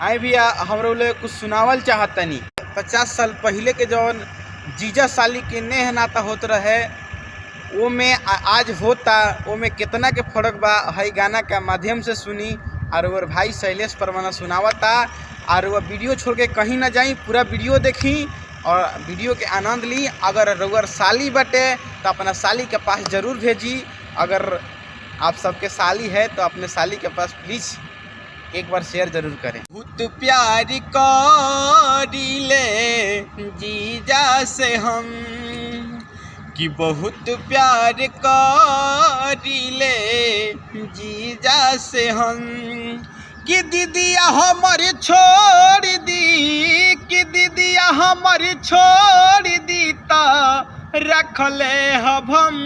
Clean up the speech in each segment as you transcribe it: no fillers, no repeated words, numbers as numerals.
आए भी हम लोग कुछ सुनावल चाहतनी। 50 साल पहले के जौन जीजा साली के नेह नाता होत रहे वो में आज होता वो में कितना के फर्क बा हई गाना के माध्यम से सुनी। और वो भाई शैलेश परवाना सुनावता और वह वीडियो छोड़ के कहीं ना जाई, पूरा वीडियो देखी और वीडियो के आनंद ली। अगर रउअर साली बटे तो अपना साली के पास ज़रूर भेजी। अगर आप सबके साली है तो अपने साली के पास प्लीज़ एक बार शेयर जरूर करें। बहुत प्यार करीले जीजा से हम कि बहुत प्यार करीले जीजा से हम कि दीदिया हमर छोड़ दी, कि दीदिया हमर छोड़ दी ता रखले हब हम।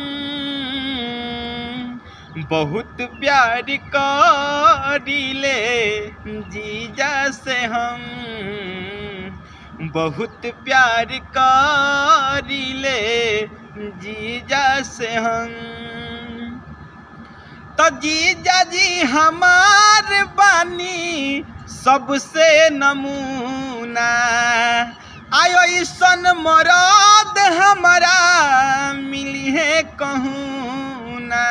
बहुत प्यार करीले जीजा से हम, बहुत प्यार करीले जीजा से हम। तो जीजा जी हमार बानी सबसे नमूना, आयो ईसन मरद हमारा मिली है कहूँ ना।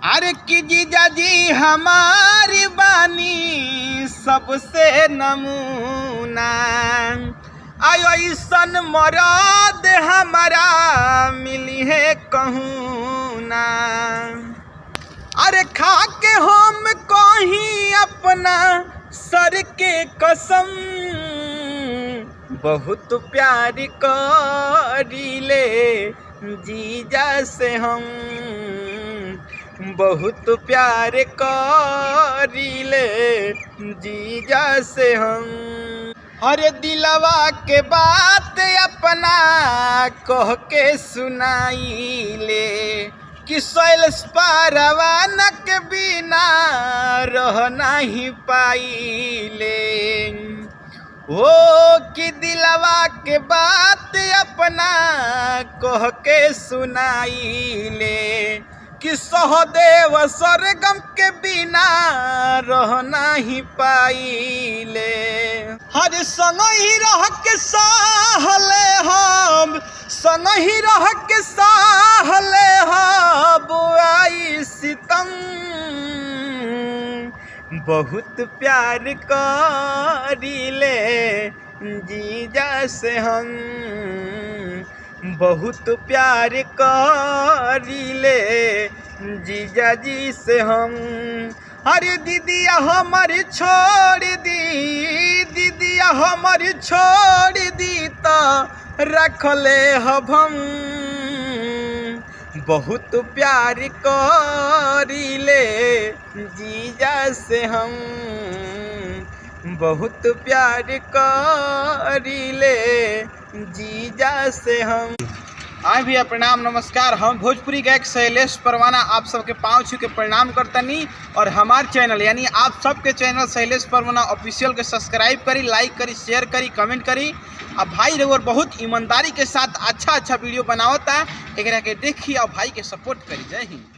अरे कि जीजा जी हमारी बानी सबसे नमूना, आयो ईसन मरद हमारा मिली है कहूँ ना। अरे खा के हम कहीं अपना सर के कसम, बहुत प्यार करीले जीजा से हम, बहुत प्यार करीले जीजा से हम। अरे दिलवा के बात अपना कह के सुनाइले कि शैलेश परवाना के बिना रह नहीं पाइले। हो कि दिलवा के बात अपना कह के सुनाइले कि सहदेव सरगम के बिना रह नहीं पाइले। हर संग ही रह के सहले हम, संग ही रह के सहले हम आई सितम। बहुत प्यार करीले जीजा से हम, बहुत प्यार करीले जीजा जी से हम। अरे दीदिया हमारी छोड़ दी, दीदिया हमारी छोड़ दी तो रखले हब हम। बहुत प्यार करीले जीजा से हम, बहुत प्यार करीले जीजा से हम। हाँ भैया प्रणाम नमस्कार। हम भोजपुरी गायक शैलेश परवाना आप सबके पाँव छू के प्रणाम करतनी। और हमार चैनल यानी आप सबके चैनल शैलेश परवाना ऑफिशियल के सब्सक्राइब करी, लाइक करी, शेयर करी, कमेंट करी। अब भाई रउअर बहुत ईमानदारी के साथ अच्छा वीडियो बनावता है, एकरा के देखी और भाई के सपोर्ट करी। जय हिंद।